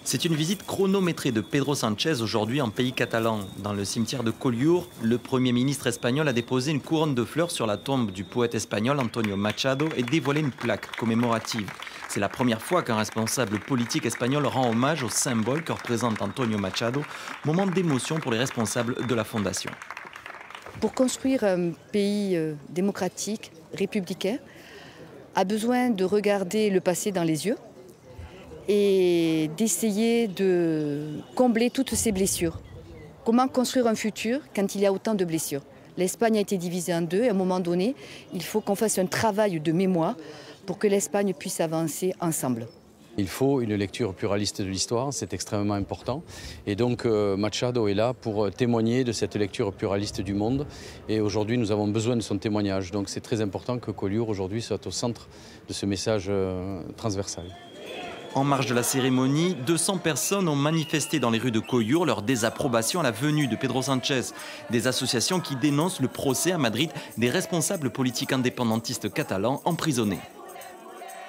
C'est une visite chronométrée de Pedro Sánchez aujourd'hui en pays catalan. Dans le cimetière de Collioure, le Premier ministre espagnol a déposé une couronne de fleurs sur la tombe du poète espagnol Antonio Machado et dévoilé une plaque commémorative. C'est la première fois qu'un responsable politique espagnol rend hommage au symbole que représente Antonio Machado, moment d'émotion pour les responsables de la fondation. Pour construire un pays démocratique, républicain, a besoin de regarder le passé dans les yeux et d'essayer de combler toutes ces blessures. Comment construire un futur quand il y a autant de blessures? L'Espagne a été divisée en deux et à un moment donné, il faut qu'on fasse un travail de mémoire pour que l'Espagne puisse avancer ensemble. Il faut une lecture pluraliste de l'histoire, c'est extrêmement important. Et donc Machado est là pour témoigner de cette lecture pluraliste du monde. Et aujourd'hui, nous avons besoin de son témoignage. Donc c'est très important que Collioure aujourd'hui soit au centre de ce message transversal. En marge de la cérémonie, 200 personnes ont manifesté dans les rues de Collioure leur désapprobation à la venue de Pedro Sánchez. Des associations qui dénoncent le procès à Madrid des responsables politiques indépendantistes catalans emprisonnés.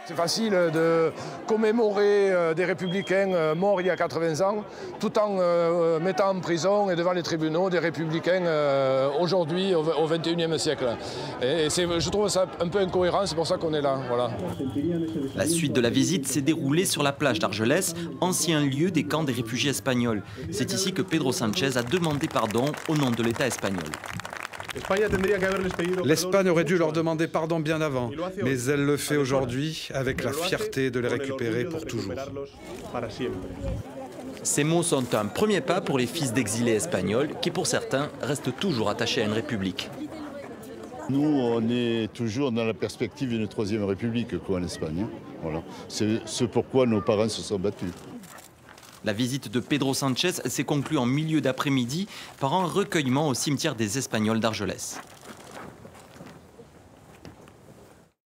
C'est facile de commémorer des républicains morts il y a 80 ans, tout en mettant en prison et devant les tribunaux des républicains aujourd'hui au XXIe siècle. Et je trouve ça un peu incohérent, c'est pour ça qu'on est là. Voilà. La suite de la visite s'est déroulée sur la plage d'Argelès, ancien lieu des camps des réfugiés espagnols. C'est ici que Pedro Sánchez a demandé pardon au nom de l'État espagnol. L'Espagne aurait dû leur demander pardon bien avant, mais elle le fait aujourd'hui avec la fierté de les récupérer pour toujours. Ces mots sont un premier pas pour les fils d'exilés espagnols qui, pour certains, restent toujours attachés à une république. Nous, on est toujours dans la perspective d'une troisième république en Espagne. Voilà. C'est ce pourquoi nos parents se sont battus. La visite de Pedro Sánchez s'est conclue en milieu d'après-midi par un recueillement au cimetière des Espagnols d'Argelès.